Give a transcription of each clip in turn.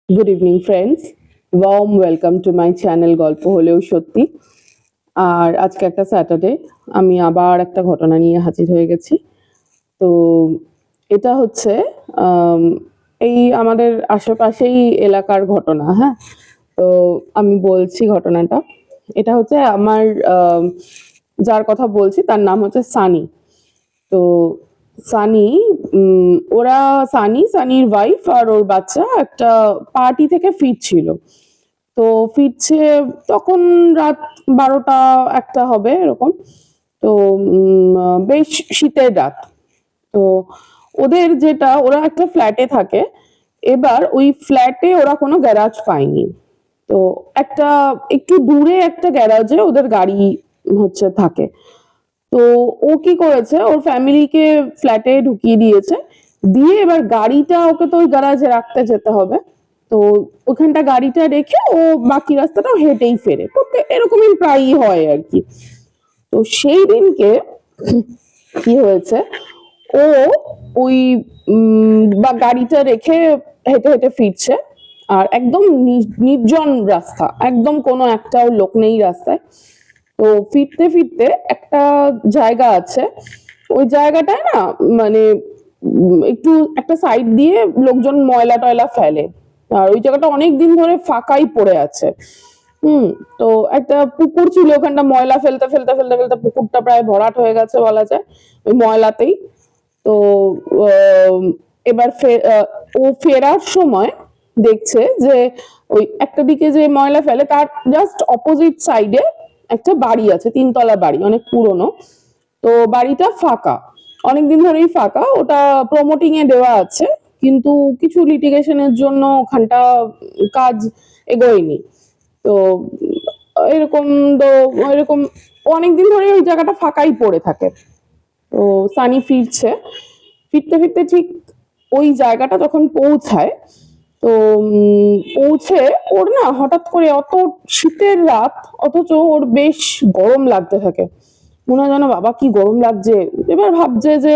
Good evening friends, warm welcome to my channel গল্প হলেও সত্যি। আর আজকে একটা স্যাটারডে, আমি আবার একটা ঘটনা নিয়ে হাজির হয়ে গেছি। তো এটা হচ্ছে আম, এই আমাদের আশেপাশেই এলাকার ঘটনা। হ্যাঁ, তো আমি বলছি ঘটনাটা। এটা হচ্ছে আমার যার কথা বলছি তার নাম হচ্ছে সানি। তো সানি, ওরা সানির ওয়াইফ আর ওর বাচ্চা একটা পার্টি থেকে ফিরছিল। তো ফিরছে তখন রাত 12টা 1টা হবে এরকম। তো বেশ শীতের রাত। তো ওরা একটা ফ্ল্যাটে থাকে। এবার ওই ফ্ল্যাটে ওরা কোনো গ্যারাজ পায়নি। তো একটা একটু দূরে একটা গ্যারাজে ওদের গাড়ি থাকে। তো ও কি করেছে, ওর ফ্যামিলিকে ফ্ল্যাটে ঢুকিয়ে দিয়েছে। দিয়ে এবার গাড়িটা, ওকে তো ওই গ্যারাজে রাখতে যেতে হবে। তো ওখানটা গাড়িটা রেখে ও বাকি রাস্তাটা হেঁটেই ফেরে, এরকমই প্রায়ই হয় আর কি। তো সেই দিনকে কি হয়েছে, ও ওই বা গাড়িটা রেখে হেঁটে হেঁটে ফিরছে। আর একদম নির্জন রাস্তা, একদম কোনো একটাও লোক নেই রাস্তায়। তো ফিরতে ফিরতে একটা জায়গা আছে, ওই জায়গাটায় না, মানে একটু একটা সাইড দিয়ে লোকজন ময়লা টয়লা ফেলে। আর ওই জায়গাটা অনেক দিন ধরে ফাঁকাই পড়ে আছে। হুম। তো একটা পুকুর ছিল ওখানটা, ময়লা ফেলতে ফেলতে ফেলতে ফেলতে পুকুরটা প্রায় ভরাট হয়ে গেছে বলা যায় ওই ময়লাতেই। তো আহ, এবার ও ফেরার সময় দেখছে যে ওই একটা দিকে যে ময়লা ফেলে তার জাস্ট অপোজিট সাইডে একটা বাড়ি আছে, 3 তলা বাড়ি, অনেক পুরনো। তো বাড়িটা ফাঁকা, অনেকদিন ধরেই ফাঁকা, ওটা প্রমোটিং এ দেওয়া আছে। কিন্তু কিছু লিটিগেশনের জন্য ওখানটা কাজ এগোয়নি। তো এরকম, তো এরকম অনেকদিন ধরে ওই জায়গাটা ফাঁকাই পড়ে থাকে। তো সানি ফিরছে, ফিরতে ফিরতে ঠিক ওই জায়গাটা যখন পৌঁছায়, তো পৌঁছে ওর না হঠাৎ করে, অত শীতের রাত অথচ ওর বেশ গরম লাগতে থাকে। মনে হয় যেন বাবা কি গরম লাগছে। এবার ভাবছে যে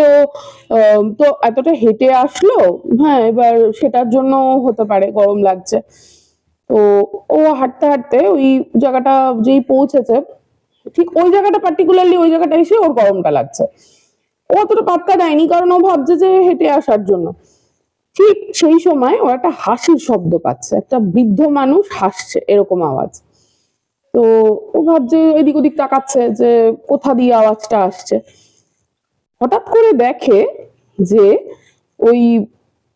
ও তো এতটা হেঁটে আসলো, হ্যাঁ এবার সেটার জন্য হতে পারে গরম লাগছে। তো ও হাঁটতে হাঁটতে ওই জায়গাটা যেই পৌঁছেছে, ঠিক ওই জায়গাটা পার্টিকুলারলি ওই জায়গাটা এসে ওর গরমটা লাগছে। ও অতটা পাত্তা দেয়নি, কারণ ও ভাবছে যে হেঁটে আসার জন্য। ঠিক সেই সময় ও একটা হাসির শব্দ পাচ্ছে, একটা বৃদ্ধ মানুষ হাসছে এরকম আওয়াজ। তো ও ভাবছে, এদিক ওদিক তাকাচ্ছে যে কোথা দিয়ে আওয়াজটা আসছে। হঠাৎ করে দেখে যে ওই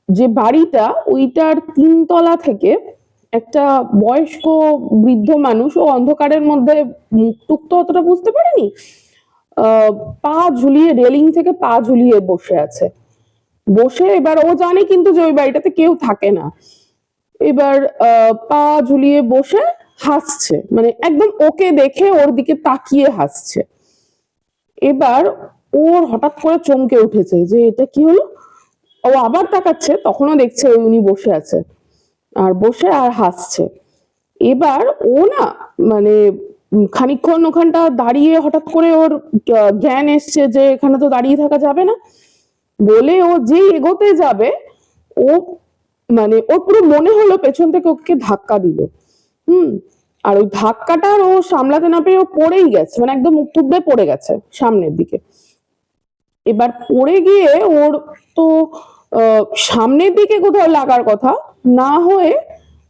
যে বাড়িটা, ওইটার 3 তলা থেকে একটা বয়স্ক বৃদ্ধ মানুষ, ও অন্ধকারের মধ্যে মুখ টুক তো অতটা বুঝতে পারেনি, আহ পা ঝুলিয়ে, রেলিং থেকে পা ঝুলিয়ে বসে আছে। বসে এবার ও জানে কিন্তু যে ওই বাড়িটাতে কেউ থাকে না। এবার পা ঝুলিয়ে বসে হাসছে, মানে একদম ওকে দেখে ওর দিকে তাকিয়ে হাসছে। এবার ওর হঠাৎ করে চমকে উঠেছে যে এটা কি হলো। ও আবার তাকাচ্ছে, তখনও দেখছে উনি বসে আছে, আর বসে আর হাসছে। এবার ও না, মানে খানিকক্ষণ ওখানটা দাঁড়িয়ে, হঠাৎ করে ওর জ্ঞান এসছে যে এখানে তো দাঁড়িয়ে থাকা যাবে না। বলে ও যেই এগোতে যাবে, ও মানে ওর পুরো মনে হলো পেছন থেকে ওকে ধাক্কা দিল। হুম। আর ওই ধাক্কাটার ও সামলাতে না পেরে ও পড়েই গেছে, মানে একদম মুখ থুবড়ে পড়ে গেছে সামনের দিকে। এবার পড়ে গিয়ে ওর তো সামনের দিকে কোথাও লাগার কথা না হয়ে,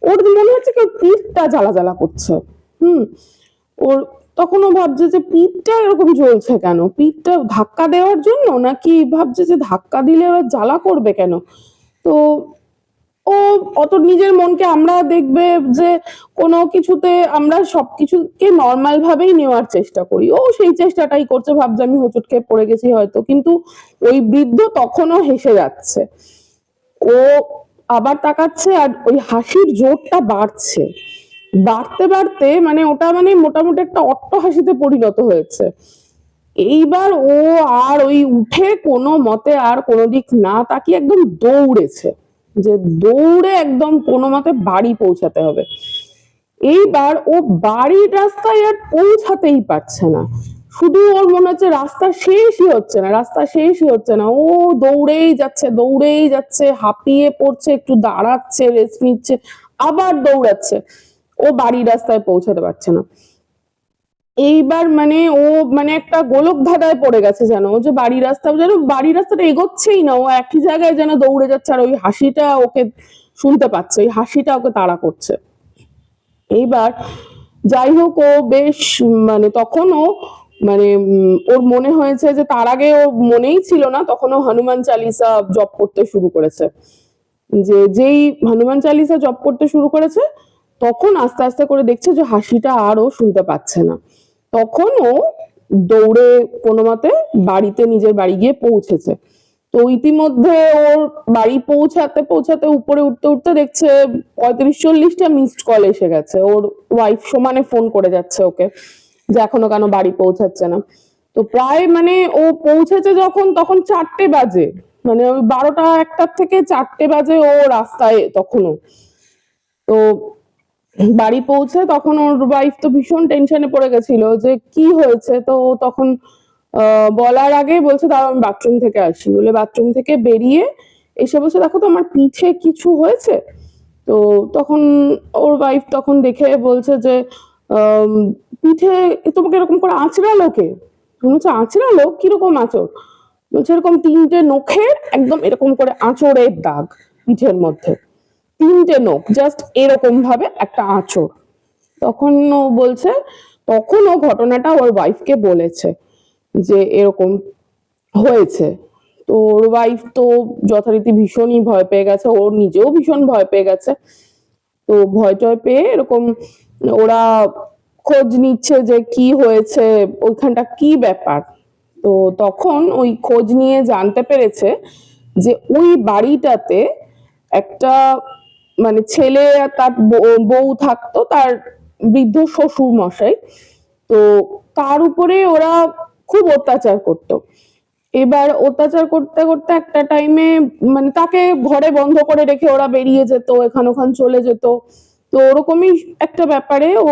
ওর মনে হচ্ছে কেউ পিঠটা জ্বালা জ্বালা করছে। হুম। ওর তখনও ভাবছে যে পিঠটা এরকম জ্বলছে কেন, পিঠটা ধাক্কা দেওয়ার জন্য, নাকি ভাবছে যে ধাক্কা দিলে আবার জ্বালা করবে কেন। তো ও অত নিজের মনকে, আমরা দেখবে যে কোনো কিছুতে আমরা সবকিছুকে নর্মাল ভাবেই নেওয়ার চেষ্টা করি, ও সেই চেষ্টাটাই করছে, ভাবছে আমি হোঁচট খেয়ে পড়ে গেছি হয়তো। কিন্তু ওই বৃদ্ধ তখনও হেসে যাচ্ছে। ও আবার তাকাচ্ছে, আর ওই হাসির জোরটা বাড়ছে, বাড়তে বাড়তে মানে ওটা মানে মোটামুটি একটা অট্টহাসিতে পরিণত হয়েছে। এইবার ও আর ওই উঠে কোনো মতে আর কোনো দিক না তাকিয়ে একদম দৌড়েছে, যে দৌড়ে একদম কোনো মতে বাড়ি পৌঁছাতে হবে। এইবার ও বাড়ির রাস্তায় আর পৌঁছাতেই পারছে না, শুধু ওর মনে হচ্ছে রাস্তা শেষই হচ্ছে না, রাস্তা শেষই হচ্ছে না। ও দৌড়েই যাচ্ছে, হাঁপিয়ে পড়ছে, একটু দাঁড়াচ্ছে, রেস্ট নিচ্ছে, আবার দৌড়াচ্ছে। ও বাড়ির রাস্তায় পৌঁছাতে পারছে না। এইবার মানে ও মানে একটা গোলক ধাঁধায় পড়ে গেছে, যেন ও যে বাড়ির রাস্তাটা এগোচ্ছেই না, ও একই জায়গায় যেন দৌড়ে যাচ্ছে, আর ওই হাসিটা ওকে শুনতে পাচ্ছে, ওই হাসিটা ওকে তাড়া করছে। এইবার যাই হোক, ও বেশ মানে তখনও মানে ওর মনে হয়েছে যে, তার আগে ও মনেই ছিল না, তখন ও হনুমান চালিসা জপ করতে শুরু করেছে। যেই হনুমান চালিসা জপ করতে শুরু করেছে, তখন আস্তে আস্তে করে দেখছে যে হাসিটা আর ও শুনতে পাচ্ছে না। তখন ও দৌড়ে কোনো মতে নিজের বাড়ি গিয়ে পৌঁছেছে। তো ইতিমধ্যে ওর বাড়ি পৌঁছাতে উপরে উঠতে দেখছে 35-40টা মিসড কল এসে গেছে। ওর ওয়াইফ সমানে ফোন করে যাচ্ছে ওকে যে এখনো কেন বাড়ি পৌঁছাচ্ছে না। তো প্রায় মানে ও পৌঁছেছে যখন, তখন 4টে বাজে, মানে ওই 12টা-1টার থেকে 4টে বাজে ও রাস্তায় তখনও। তো বাড়ি পৌঁছে তখন ওর ওয়াইফ তো ভীষণ টেনশনে পড়ে গেছিল যে কি হয়েছে। তো তখন বলার আগে বলছে, দাঁড়াও আমি বাথরুম থেকে আসি, বলে বাথরুম থেকে বেরিয়ে এসে বলছে, দেখো তো আমার পিঠে কিছু হয়েছে। তো তখন ওর ওয়াইফ তখন দেখে বলছে যে পিঠে তোমাকে এরকম করে আঁচড়ালো কে? বলছে আঁচড়ালো? কিরকম আঁচড়? বলছে এরকম 3টে নখের একদম এরকম করে আঁচড়ের দাগ পিঠের মধ্যে, 3টে নখ, জাস্ট এরকম ভাবে একটা আঁচড়। তখন ও বলছে, তখন ও ঘটনাটা ওর ওয়াইফকে বলেছে যে এরকম হয়েছে। তো ওর ওয়াইফ তো যথারীতি ভীষণই ভয় পেয়ে গেছে, ওর নিজেও ভীষণ ভয় পেয়ে গেছে। তো ভয় টয় পেয়ে এরকম ওরা খোঁজ নিচ্ছে যে কি হয়েছে, ওইখানটা কি ব্যাপার। তো তখন ওই খোঁজ নিয়ে জানতে পেরেছে যে ওই বাড়িটাতে একটা মানে ছেলে আর তার বউ থাকতো, তার বৃদ্ধ শ্বশুর মশাই। তো তার উপরে ওরা খুব অত্যাচার করতো। এবার অত্যাচার করতে করতে একটা টাইমে মানে তাকে ঘরে বন্ধ করে রেখে ওরা বেরিয়ে যেত, এখান ওখান চলে যেত। তো ওরকমই একটা ব্যাপারে ও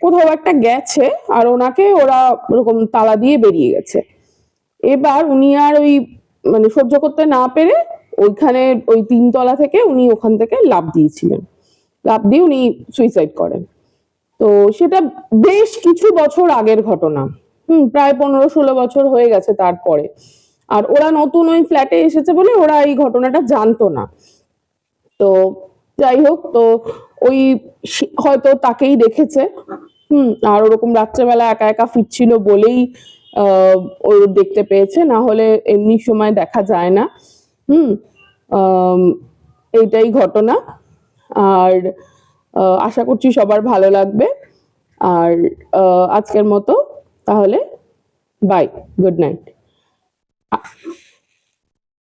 কোথাও একটা গেছে, আর ওনাকে ওরা ওরকম তালা দিয়ে বেরিয়ে গেছে। এবার উনি আর ওই মানে সহ্য করতে না পেরে ওইখানে ওই 3তলা থেকে উনি ওখান থেকে লাফ দিয়েছিলেন, লাফ দিয়ে উনি সুইসাইড করেন। তো সেটা বেশ কিছু বছর আগের ঘটনা, প্রায় 15-16 বছর হয়ে গেছে তারপরে। আর ওরা নতুন ওই ফ্ল্যাটে এসেছে বলে ওরা এই ঘটনাটা জানতো না। তো যাই হোক, তো ওই হয়তো তাকেই দেখেছে, আর ওরকম রাত্রেবেলা একা একা ফিরছিল বলেই ও দেখতে পেয়েছে, না হলে এমনি সময় দেখা যায় না। হুম এইটাই ঘটনা। আর আশা করছি সবার ভালো লাগবে। আর আজকের মতো তাহলে বাই, গুড নাইট।